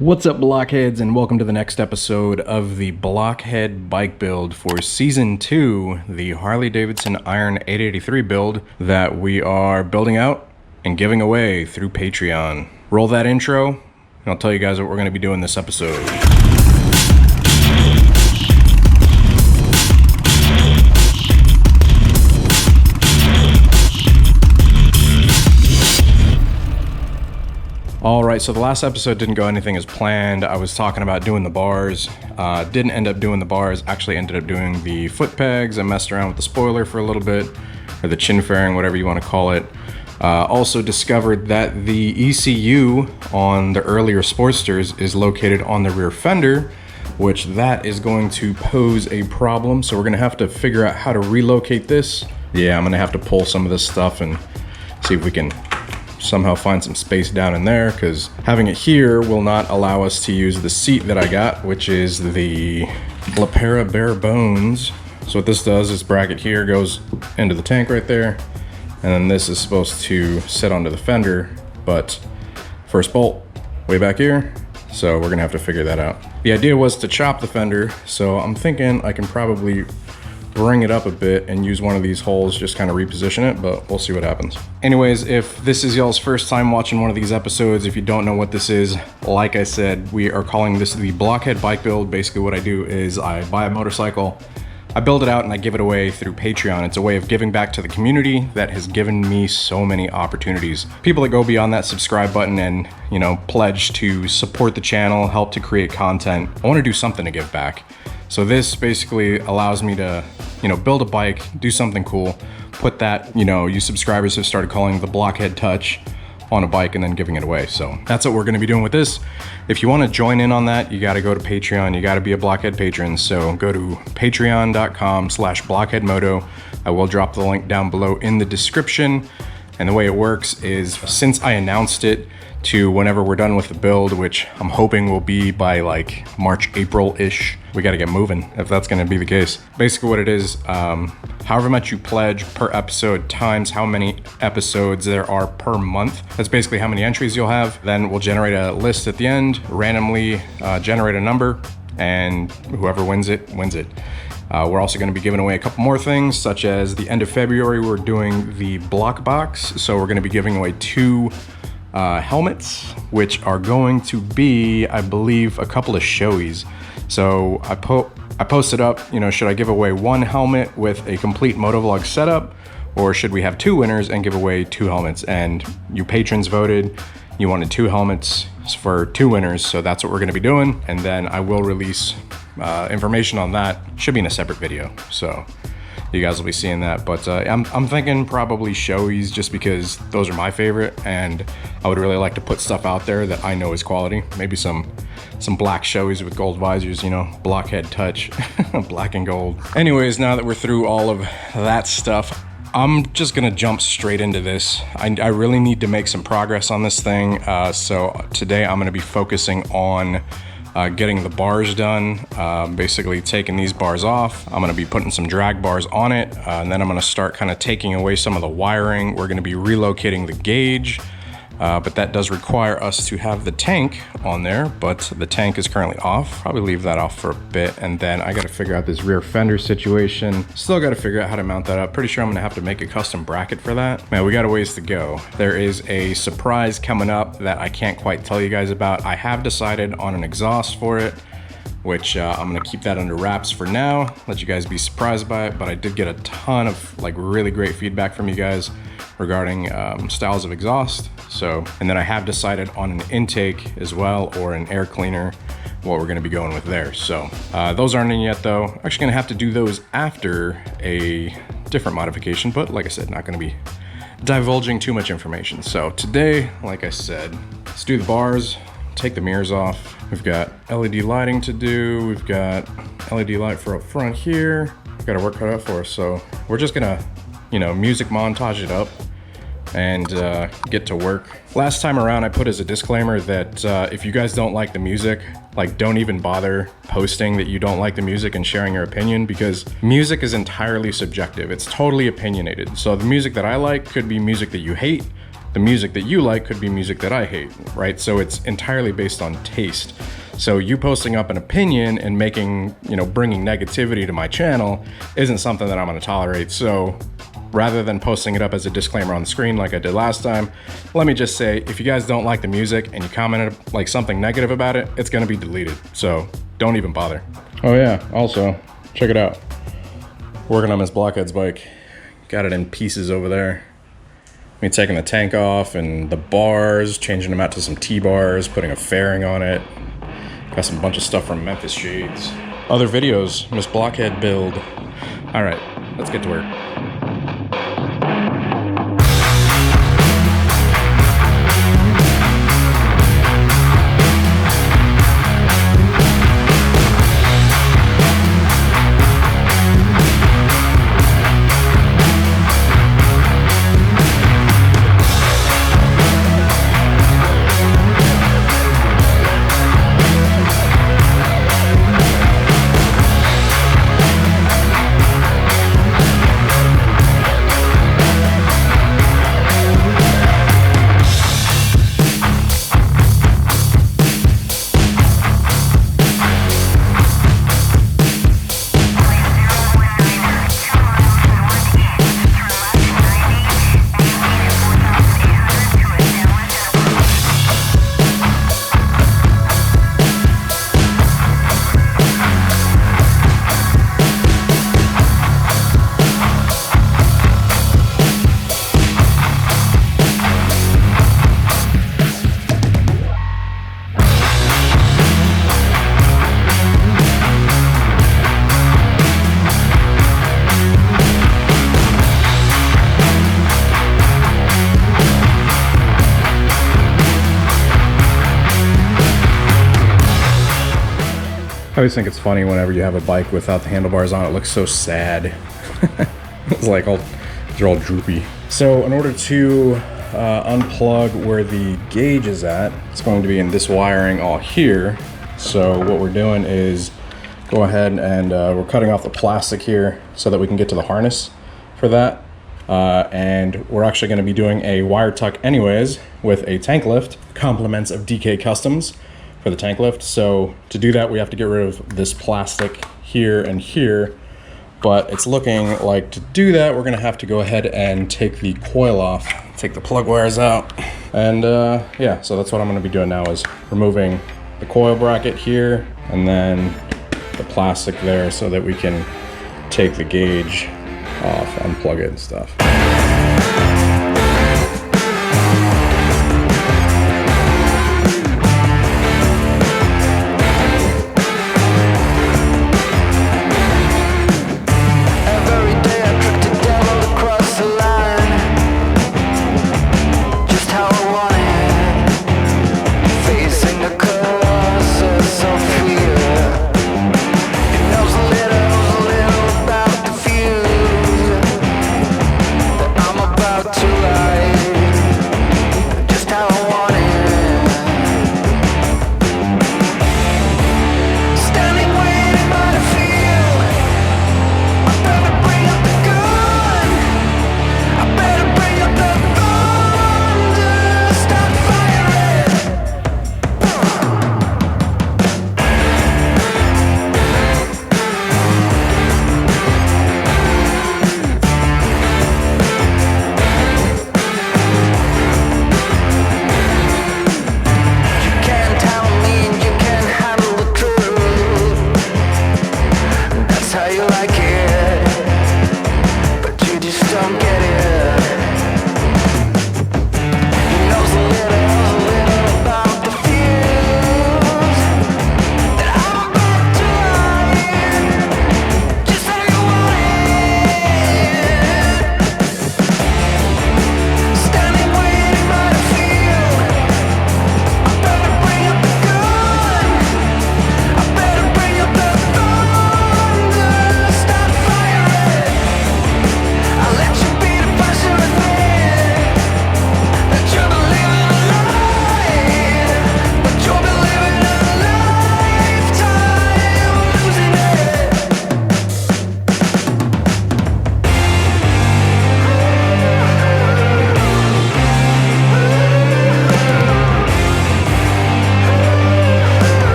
What's up, Blockheads, and welcome to the next episode of the Blockhead bike build for Season 2, the Harley-Davidson Iron 883 build that we are building out and giving away through Patreon. Roll that intro, and I'll tell you guys what we're going to be doing this episode. Alright, so the last episode didn't go anything as planned. I was talking about doing the bars, didn't end up doing the bars, actually ended up doing the foot pegs. I messed around with the spoiler for a little bit, or the chin fairing, whatever you want to call it. Also discovered that the ECU on the earlier Sportsters is located on the rear fender, which that is going to pose a problem. So we're going to have to figure out how to relocate this. Yeah, I'm going to have to pull some of this stuff and see if we can somehow find some space down in there, because having it here will not allow us to use the seat that I got, which is the Lapera Bare Bones. So what this does is bracket here goes into the tank right there, and then this is supposed to sit onto the fender, but first bolt way back here, so we're gonna have to figure that out. The idea was to chop the fender, so I'm thinking I can probably bring it up a bit and use one of these holes, just kind of reposition it, but we'll see what happens. Anyways, if this is y'all's first time watching one of these episodes, if you don't know what this is, like I said, we are calling this the Blockhead bike build. Basically what I do is I buy a motorcycle, I build it out, and I give it away through Patreon. It's a way of giving back to the community that has given me so many opportunities. People that go beyond that subscribe button and, you know, pledge to support the channel, help to create content. I want to do something to give back. So this basically allows me to, you know, build a bike, do something cool, put that, you know, you subscribers have started calling the Blockhead Touch on a bike and then giving it away. So that's what we're going to be doing with this. If you want to join in on that, you got to go to Patreon. You got to be a Blockhead patron. So go to patreon.com/Blockhead Moto. I will drop the link down below in the description. And the way it works is, since I announced it to whenever we're done with the build, which I'm hoping will be by like March, April-ish, we got to get moving if that's going to be the case. Basically what it is, however much you pledge per episode times how many episodes there are per month. That's basically how many entries you'll have. Then we'll generate a list at the end, randomly generate a number, and whoever wins it, wins it. We're also going to be giving away a couple more things, such as the end of February, we're doing the block box. So we're going to be giving away 2 helmets, which are going to be, I believe, a couple of showies. So I posted up, you know, should I give away 1 helmet with a complete motovlog setup, or should we have 2 winners and give away 2 helmets? And you patrons voted, you wanted 2 helmets for 2 winners, so that's what we're going to be doing. And then I will release information on that. Should be in a separate video, so you guys will be seeing that. But I'm thinking probably showies, just because those are my favorite, and I would really like to put stuff out there that I know is quality. Maybe some black showies with gold visors, you know, Blockhead Touch, black and gold. Anyways, now that we're through all of that stuff, I'm just gonna jump straight into this. I really need to make some progress on this thing. So today I'm gonna be focusing on getting the bars done, basically taking these bars off. I'm gonna be putting some drag bars on it, and then I'm gonna start kind of taking away some of the wiring. We're gonna be relocating the gauge, but that does require us to have the tank on there, but the tank is currently off. Probably leave that off for a bit, and then I gotta figure out this rear fender situation. Still gotta figure out how to mount that up. Pretty sure I'm gonna have to make a custom bracket for that. Man, we got a ways to go. There is a surprise coming up that I can't quite tell you guys about. I have decided on an exhaust for it, which I'm gonna keep that under wraps for now, let you guys be surprised by it. But I did get a ton of like really great feedback from you guys regarding styles of exhaust. So, and then I have decided on an intake as well, or an air cleaner, what we're gonna be going with there. So those aren't in yet though. Actually gonna have to do those after a different modification, but like I said, not gonna be divulging too much information. So today, like I said, let's do the bars, take the mirrors off. We've got LED lighting to do. We've got LED light for up front here. We've got our work cut out for us. So we're just gonna, you know, music montage it up and get to work. Last time around, I put as a disclaimer that if you guys don't like the music, like, don't even bother posting that you don't like the music and sharing your opinion, because music is entirely subjective. It's totally opinionated. So the music that I like could be music that you hate, the music that you like could be music that I hate, right? So it's entirely based on taste. So you posting up an opinion and making, bringing negativity to my channel isn't something that I'm gonna tolerate. So rather than posting it up as a disclaimer on the screen like I did last time, let me just say, if you guys don't like the music and you commented like something negative about it, it's gonna be deleted. So don't even bother. Oh yeah, also, check it out. Working on this Blockhead's bike. Got it in pieces over there. Me taking the tank off and the bars, changing them out to some T-bars, putting a fairing on it. Got some bunch of stuff from Memphis Shades. Other videos, Miss Blockhead build. All right, let's get to work. I always think it's funny whenever you have a bike without the handlebars on, it looks so sad. It's like they're all droopy. So in order to unplug where the gauge is at, it's going to be in this wiring all here. So what we're doing is go ahead and we're cutting off the plastic here so that we can get to the harness for that. And we're actually going to be doing a wire tuck anyways with a tank lift, compliments of DK Customs for the tank lift. So to do that, we have to get rid of this plastic here and here, but it's looking like to do that, we're gonna have to go ahead and take the coil off, take the plug wires out. And yeah, so that's what I'm gonna be doing now, is removing the coil bracket here and then the plastic there so that we can take the gauge off, unplug it and stuff.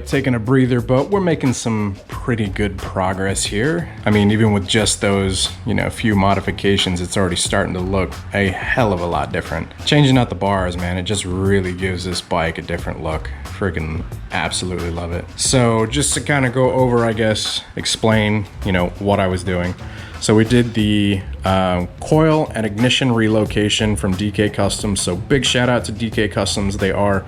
like taking a breather, but we're making some pretty good progress here. I mean, even with just those, you know, few modifications, it's already starting to look a hell of a lot different. Changing out the bars, man, it just really gives this bike a different look. Freaking absolutely love it. So just to kind of go over, I guess, explain, you know, what I was doing. So we did the coil and ignition relocation from DK Customs. So big shout out to DK Customs. They are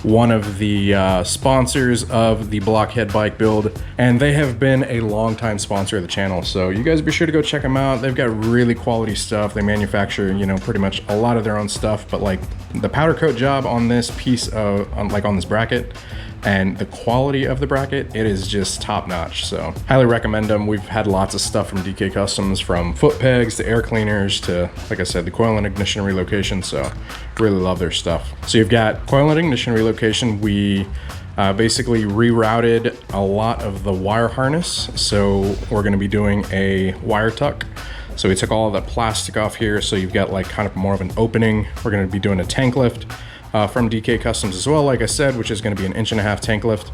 one of the sponsors of the Blockhead bike build, and they have been a longtime sponsor of the channel. So you guys be sure to go check them out. They've got really quality stuff. They manufacture, you know, pretty much a lot of their own stuff, but like the powder coat job on this piece of, on this bracket, and the quality of the bracket, it is just top notch. So highly recommend them. We've had lots of stuff from DK Customs, from foot pegs to air cleaners to, like I said, the coil and ignition relocation. So really love their stuff. So you've got coil and ignition relocation. We basically rerouted a lot of the wire harness. So we're gonna be doing a wire tuck. So we took all of the plastic off here. So you've got like kind of more of an opening. We're gonna be doing a tank lift from DK Customs as well, like I said, which is going to be an 1.5 inch tank lift.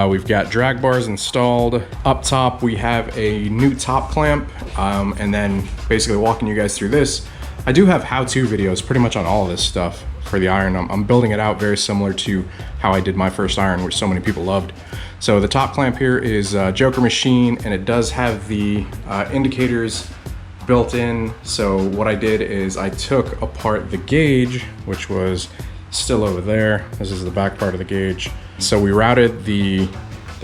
We've got drag bars installed. Up top, we have a new top clamp, and then basically walking you guys through this. I do have how-to videos pretty much on all of this stuff for the iron. I'm building it out very similar to how I did my first iron, which so many people loved. So the top clamp here is Joker machine, and it does have the indicators built in. So what I did is I took apart the gauge, which was still over there. This is the back part of the gauge. So we routed the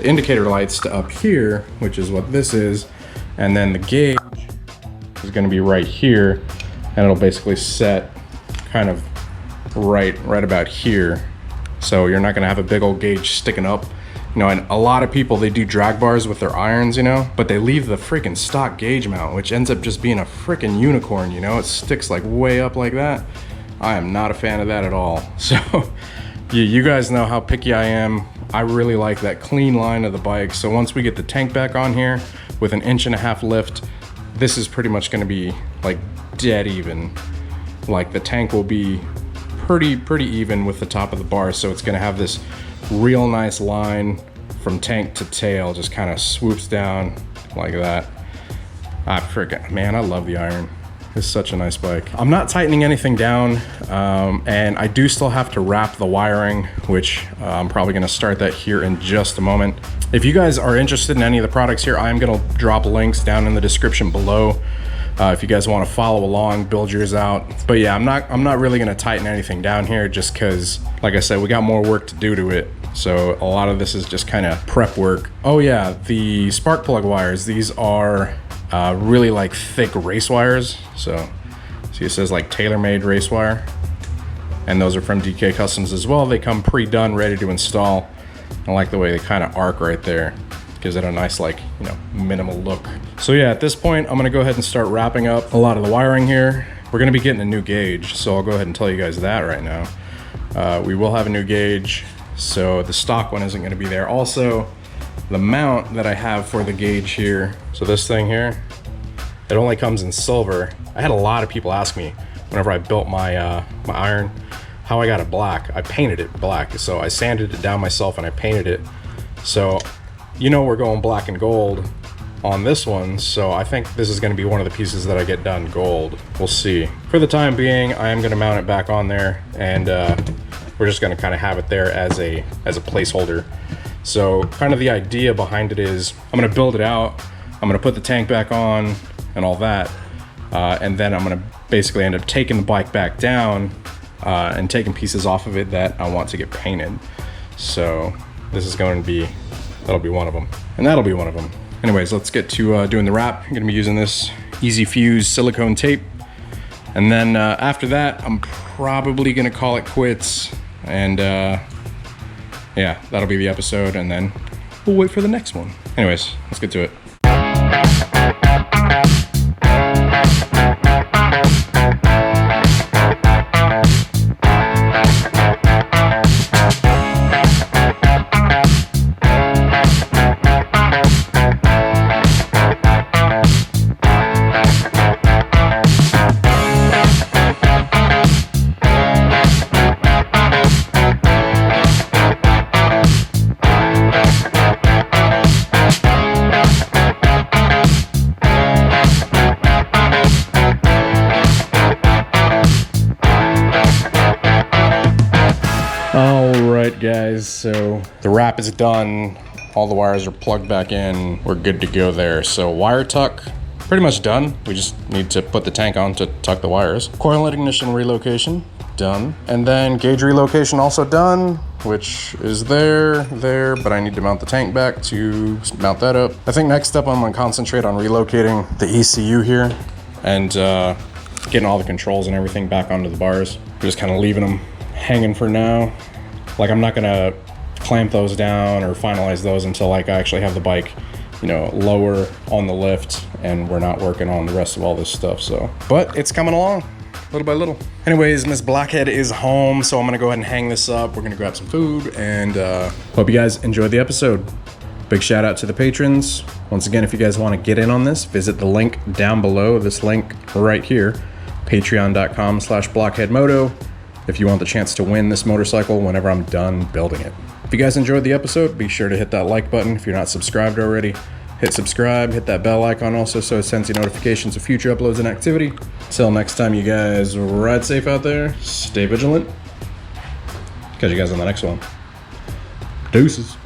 indicator lights to up here, which is what this is, and then the gauge is going to be right here, and it'll basically set kind of right about here. So you're not going to have a big old gauge sticking up. You know, and a lot of people, they do drag bars with their irons, you know, but they leave the freaking stock gauge mount, which ends up just being a freaking unicorn, you know. It sticks like way up like that. I am not a fan of that at all. So you guys know how picky I am. I really like that clean line of the bike. So once we get the tank back on here with an 1.5 inch lift, this is pretty much gonna be like dead even. Like the tank will be pretty even with the top of the bar. So it's gonna have this real nice line from tank to tail, just kind of swoops down like that. Man, I love the iron. It's such a nice bike. I'm not tightening anything down, and I do still have to wrap the wiring, which I'm probably gonna start that here in just a moment. If you guys are interested in any of the products here, I'm gonna drop links down in the description below. If you guys wanna follow along, build yours out. But yeah, I'm not really gonna tighten anything down here just cause, like I said, we got more work to do to it. So a lot of this is just kind of prep work. Oh yeah, the spark plug wires, these are really like thick race wires. So see, it says like tailor-made race wire, and those are from DK Customs as well. They come pre-done, ready to install. I like the way they kind of arc right there. Gives it a nice, like, you know, minimal look. So yeah, at this point, I'm gonna go ahead and start wrapping up a lot of the wiring here. We're gonna be getting a new gauge, so I'll go ahead and tell you guys that right now. We will have a new gauge, so the stock one isn't gonna be there. Also, the mount that I have for the gauge here, so this thing here, it only comes in silver. I had a lot of people ask me whenever I built my my iron how I got it black. I painted it black, so I sanded it down myself and I painted it. So you know we're going black and gold on this one, so I think this is going to be one of the pieces that I get done gold. We'll see. For the time being, I am going to mount it back on there, and we're just going to kind of have it there as a placeholder. So kind of the idea behind it is I'm going to build it out, I'm going to put the tank back on and all that, and then I'm going to basically end up taking the bike back down and taking pieces off of it that I want to get painted. So this is going to be, that'll be one of them, and that'll be one of them. Anyways, let's get to doing the wrap. I'm going to be using this Easy Fuse silicone tape, and then after that I'm probably going to call it quits, and yeah, that'll be the episode, and then we'll wait for the next one. Anyways, let's get to it. guys, so the wrap is done. All the wires are plugged back in. We're good to go there. So wire tuck, pretty much done. We just need to put the tank on to tuck the wires. Coil and ignition relocation, done. And then gauge relocation also done, which is there, but I need to mount the tank back to mount that up. I think next up I'm gonna concentrate on relocating the ECU here and getting all the controls and everything back onto the bars. I'm just kind of leaving them hanging for now. Like, I'm not gonna clamp those down or finalize those until like I actually have the bike, you know, lower on the lift and we're not working on the rest of all this stuff. So, but it's coming along little by little. Anyways, Miss Blockhead is home, so I'm gonna go ahead and hang this up. We're gonna grab some food and hope you guys enjoyed the episode. Big shout out to the patrons. Once again, if you guys want to get in on this, visit the link down below, this link right here, patreon.com/blockheadmoto, if you want the chance to win this motorcycle whenever I'm done building it. If you guys enjoyed the episode, be sure to hit that like button. If you're not subscribed already, hit subscribe, hit that bell icon also so it sends you notifications of future uploads and activity. Till next time, you guys ride safe out there, stay vigilant. Catch you guys on the next one. Deuces.